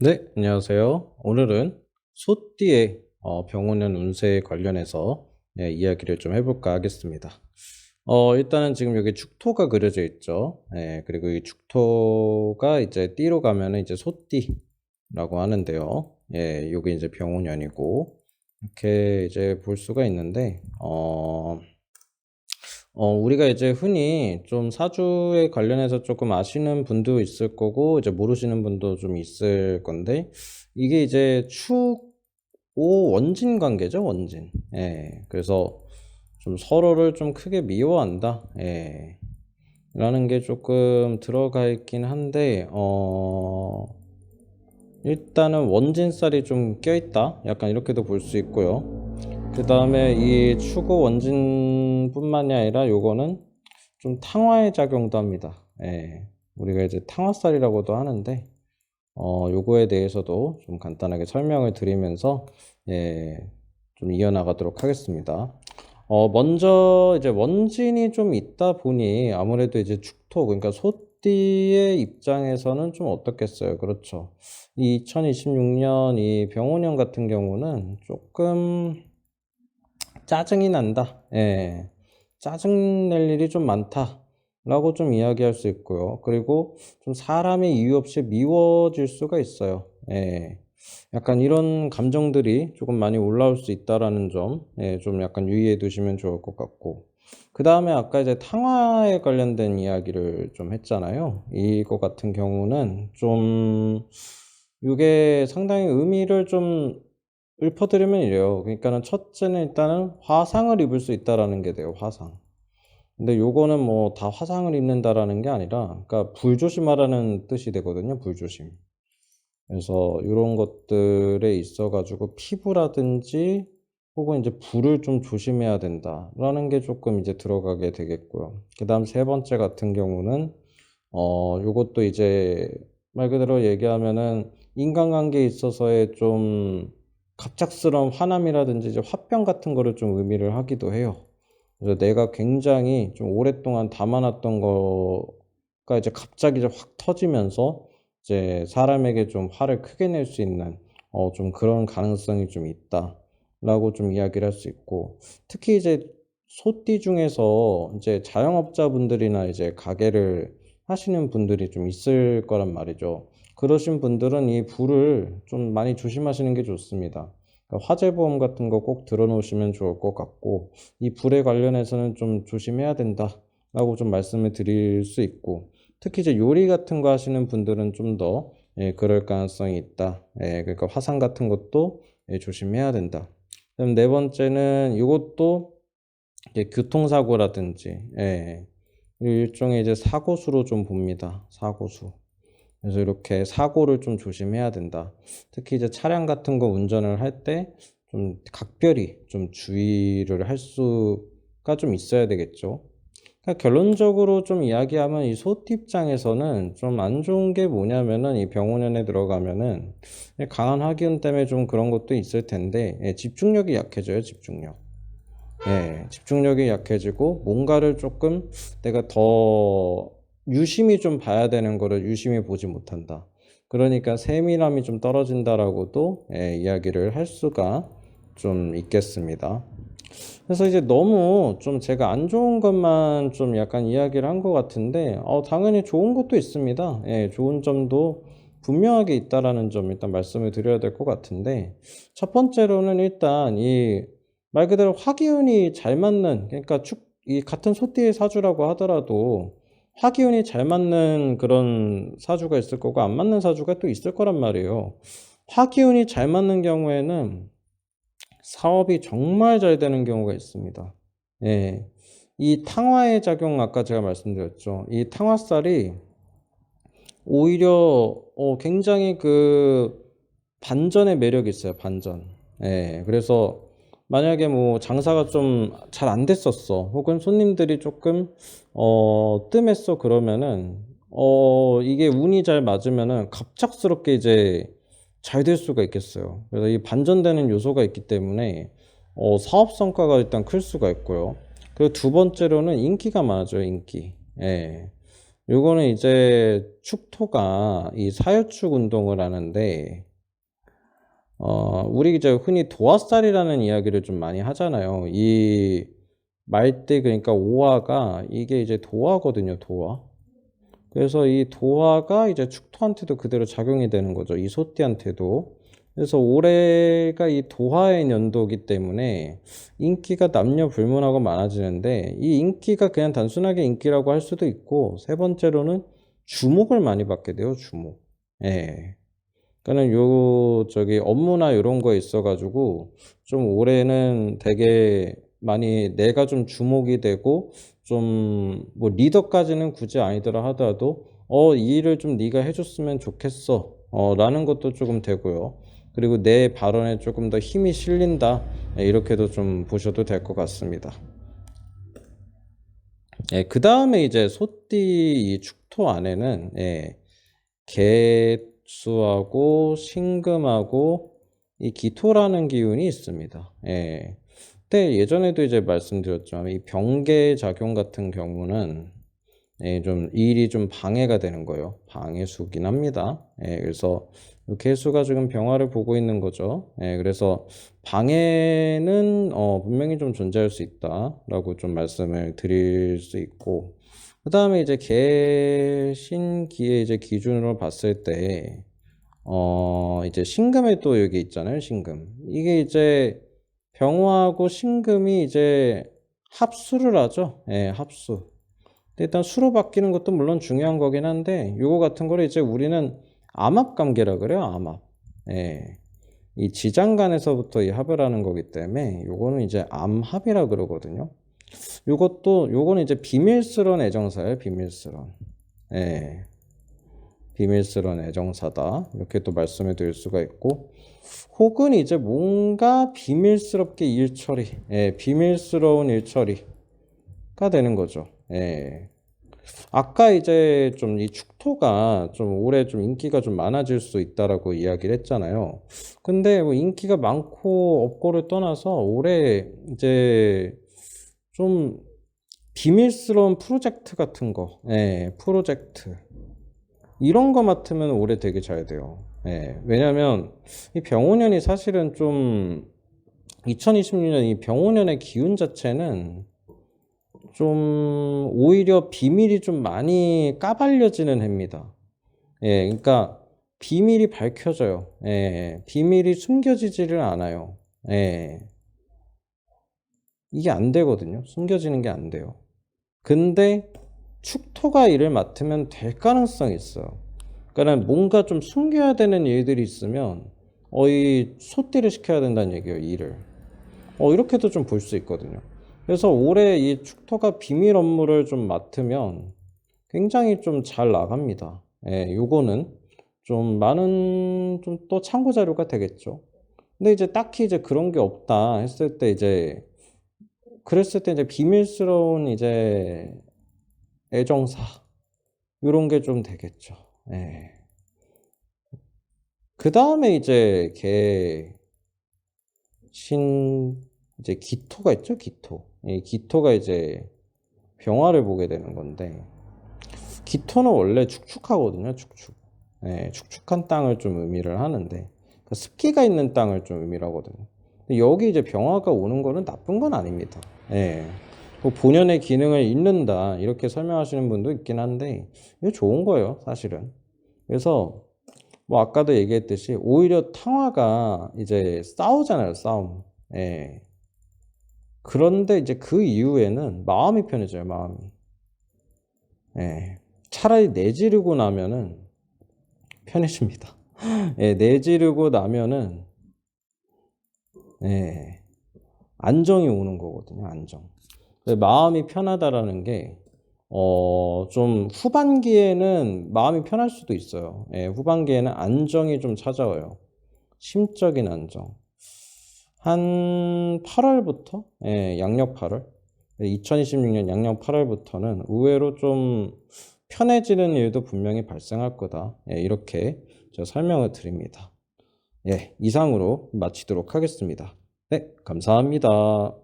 네, 안녕하세요. 오늘은 소띠의 병원년 운세 관련해서 이야기를 좀 해볼까 하겠습니다. 일단은 지금 여기 축토가 그려져 있죠. 그리고 이 축토가 이제 띠로 가면은 이제 소띠라고 하는데요. 요게 이제 병원년이고 이렇게 이제 볼 수가 있는데 우리가 이제 흔히 좀 사주에 관련해서 조금 아시는 분도 있을 거고, 이제 모르시는 분도 좀 있을 건데, 이게 이제 오 원진 관계죠, 원진. 그래서 좀 서로를 좀 크게 미워한다. 라는 게 조금 들어가 있긴 한데, 일단은 원진살이 좀 껴있다. 약간 이렇게도 볼 수 있고요. 그 다음에 이 추구 원진뿐만이 아니라 요거는 좀 탕화의 작용도 합니다. 우리가 이제 탕화살이라고도 하는데, 요거에 대해서도 좀 간단하게 설명을 드리면서, 좀 이어나가도록 하겠습니다. 먼저 이제 원진이 좀 있다 보니 아무래도 이제 축토, 그러니까 소띠의 입장에서는 좀 어떻겠어요. 그렇죠. 이 2026년 이 병원년 같은 경우는 조금 짜증이 난다. 짜증 낼 일이 좀 많다. 라고 좀 이야기할 수 있고요. 그리고 좀 사람이 이유 없이 미워질 수가 있어요. 약간 이런 감정들이 조금 많이 올라올 수 있다라는 점, 좀 약간 유의해 두시면 좋을 것 같고. 그 다음에 아까 이제 탕화에 관련된 이야기를 좀 했잖아요. 이거 같은 경우는 좀, 이게 상당히 의미를 좀 읊어드리면 이래요. 그러니까는 첫째는 일단은 화상을 입을 수 있다라는 게 돼요. 화상. 근데 요거는 뭐 다 화상을 입는다라는 게 아니라, 그러니까 불조심하라는 뜻이 되거든요. 불조심. 그래서 이런 것들에 있어 가지고 피부라든지 혹은 이제 불을 좀 조심해야 된다라는 게 조금 이제 들어가게 되겠고요. 그다음 세 번째 같은 경우는 요것도 이제 말 그대로 얘기하면은 인간관계에 있어서의 좀 갑작스러운 화남이라든지 이제 화병 같은 거를 좀 의미를 하기도 해요. 그래서 내가 굉장히 좀 오랫동안 담아놨던 거가 이제 갑자기 이제 확 터지면서 이제 사람에게 좀 화를 크게 낼 수 있는 좀 그런 가능성이 좀 있다라고 좀 이야기를 할 수 있고, 특히 이제 소띠 중에서 이제 자영업자분들이나 이제 가게를 하시는 분들이 좀 있을 거란 말이죠. 그러신 분들은 이 불을 좀 많이 조심하시는 게 좋습니다. 그러니까 화재보험 같은 거 꼭 들어놓으시면 좋을 것 같고, 이 불에 관련해서는 좀 조심해야 된다라고 좀 말씀을 드릴 수 있고, 특히 이제 요리 같은 거 하시는 분들은 좀 더 그럴 가능성이 있다. 그러니까 화상 같은 것도 조심해야 된다. 그럼 네 번째는 이것도 교통사고라든지 일종의 이제 사고수로 좀 봅니다. 사고수. 그래서 이렇게 사고를 좀 조심해야 된다. 특히 이제 차량 같은 거 운전을 할 때 좀 각별히 좀 주의를 할 수가 좀 있어야 되겠죠. 그러니까 결론적으로 좀 이야기하면 이 소띠 입장에서는 좀 안 좋은 게 뭐냐면은 이 병원연에 들어가면은 강한 화기운 때문에 좀 그런 것도 있을 텐데, 집중력이 약해져요, 집중력. 집중력이 약해지고 뭔가를 조금 내가 더 유심히 좀 봐야 되는 거를 유심히 보지 못한다. 그러니까 세밀함이 좀 떨어진다라고도 이야기를 할 수가 좀 있겠습니다. 그래서 이제 너무 좀 제가 안 좋은 것만 좀 약간 이야기를 한 것 같은데, 당연히 좋은 것도 있습니다. 좋은 점도 분명하게 있다라는 점 일단 말씀을 드려야 될 것 같은데, 첫 번째로는 일단 이 말 그대로 화기운이 잘 맞는, 그러니까 이 같은 소띠의 사주라고 하더라도 화기운이 잘 맞는 그런 사주가 있을 거고 안 맞는 사주가 또 있을 거란 말이에요. 화기운이 잘 맞는 경우에는 사업이 정말 잘 되는 경우가 있습니다. 예. 이 탕화의 작용 아까 제가 말씀드렸죠. 이 탕화살이 오히려 굉장히 그 반전의 매력이 있어요. 반전. 그래서 만약에 뭐 장사가 좀 잘 안 됐었어. 혹은 손님들이 조금 뜸했어 그러면은 이게 운이 잘 맞으면은 갑작스럽게 이제 잘 될 수가 있겠어요. 그래서 이 반전되는 요소가 있기 때문에 사업 성과가 일단 클 수가 있고요. 그리고 두 번째로는 인기가 많아져요. 인기. 요거는 이제 축토가 이 사유축 운동을 하는데, 우리 이제 흔히 도화살이라는 이야기를 좀 많이 하잖아요. 이 말대, 그러니까 오화가 이게 이제 도화거든요, 도화. 그래서 이 도화가 이제 축토한테도 그대로 작용이 되는 거죠. 이 소띠한테도. 그래서 올해가 이 도화의 년도이기 때문에 인기가 남녀 불문하고 많아지는데, 이 인기가 그냥 단순하게 인기라고 할 수도 있고, 세 번째로는 주목을 많이 받게 돼요, 주목. 예. 그러니까는 업무나 이런 거에 있어가지고 좀 올해는 되게 많이 내가 좀 주목이 되고, 좀 뭐 리더까지는 굳이 아니더라 하더라도 이 일을 좀 네가 해줬으면 좋겠어 라는 것도 조금 되고요. 그리고 내 발언에 조금 더 힘이 실린다, 이렇게도 좀 보셔도 될 것 같습니다. 그 다음에 이제 소띠 이 축토 안에는 개수하고 신금하고 이 기토라는 기운이 있습니다. 근데 예전에도 이제 말씀드렸지만 이 병계 작용 같은 경우는 좀 일이 좀 방해가 되는 거예요. 방해수긴 합니다. 그래서 개수가 지금 병화를 보고 있는 거죠. 그래서 방해는 분명히 좀 존재할 수 있다라고 좀 말씀을 드릴 수 있고, 그 다음에 이제 개신기의 이제 기준으로 봤을 때 이제 신금에 또 여기 있잖아요. 신금. 이게 이제 병화하고 신금이 이제 합수를 하죠. 합수. 근데 일단 수로 바뀌는 것도 물론 중요한 거긴 한데, 요거 같은 거를 이제 우리는 암합관계라 그래요. 암합. 이 지장간에서부터 이 합을 하는 거기 때문에 요거는 이제 암합이라 그러거든요. 요거는 이제 비밀스러운 애정사예요. 비밀스러운. 비밀스러운 애정사다, 이렇게 또 말씀해 드릴 수가 있고, 혹은 이제 뭔가 비밀스럽게 일처리, 비밀스러운 일처리가 되는 거죠. 아까 이제 좀 이 축토가 좀 올해 좀 인기가 좀 많아질 수 있다라고 이야기를 했잖아요. 근데 뭐 인기가 많고 없고를 떠나서 올해 이제 좀 비밀스러운 프로젝트 같은 거, 프로젝트 이런 거 맡으면 올해 되게 잘 돼요. 왜냐면 이 병오년이 사실은 좀 2026년 이 병오년의 기운 자체는 좀 오히려 비밀이 좀 많이 까발려지는 해입니다. 그러니까 비밀이 밝혀져요. 비밀이 숨겨지지를 않아요. 이게 안 되거든요. 숨겨지는 게 안 돼요. 근데 축토가 일을 맡으면 될 가능성이 있어요. 그러니까 뭔가 좀 숨겨야 되는 일들이 있으면 이 소띠를 시켜야 된다는 얘기예요. 일을. 이렇게도 좀 볼 수 있거든요. 그래서 올해 이 축토가 비밀 업무를 좀 맡으면 굉장히 좀 잘 나갑니다. 요거는 좀 많은 좀 또 참고 자료가 되겠죠. 근데 이제 딱히 이제 그런 게 없다 했을 때 이제 그랬을 때 이제 비밀스러운 이제 애정사 요런 게 좀 되겠죠. 그 다음에 이제 이제 기토가 있죠. 기토. 이 기토가 이제 병화를 보게 되는 건데, 기토는 원래 축축하거든요. 축축. 축축한 땅을 좀 의미를 하는데, 그러니까 습기가 있는 땅을 좀 의미를 하거든요. 근데 여기 이제 병화가 오는 거는 나쁜 건 아닙니다. 뭐 본연의 기능을 잃는다 이렇게 설명하시는 분도 있긴 한데, 이거 좋은 거예요, 사실은. 그래서 뭐 아까도 얘기했듯이 오히려 탕화가 이제 싸우잖아요, 싸움. 그런데 이제 그 이후에는 마음이 편해져요, 마음이. 차라리 내지르고 나면은 편해집니다. 내지르고 나면은 안정이 오는 거거든요, 안정. 마음이 편하다라는 게 좀 후반기에는 마음이 편할 수도 있어요. 후반기에는 안정이 좀 찾아와요. 심적인 안정. 한 8월부터, 양력 8월, 2026년 양력 8월부터는 의외로 좀 편해지는 일도 분명히 발생할 거다. 이렇게 제가 설명을 드립니다. 이상으로 마치도록 하겠습니다. 네, 감사합니다.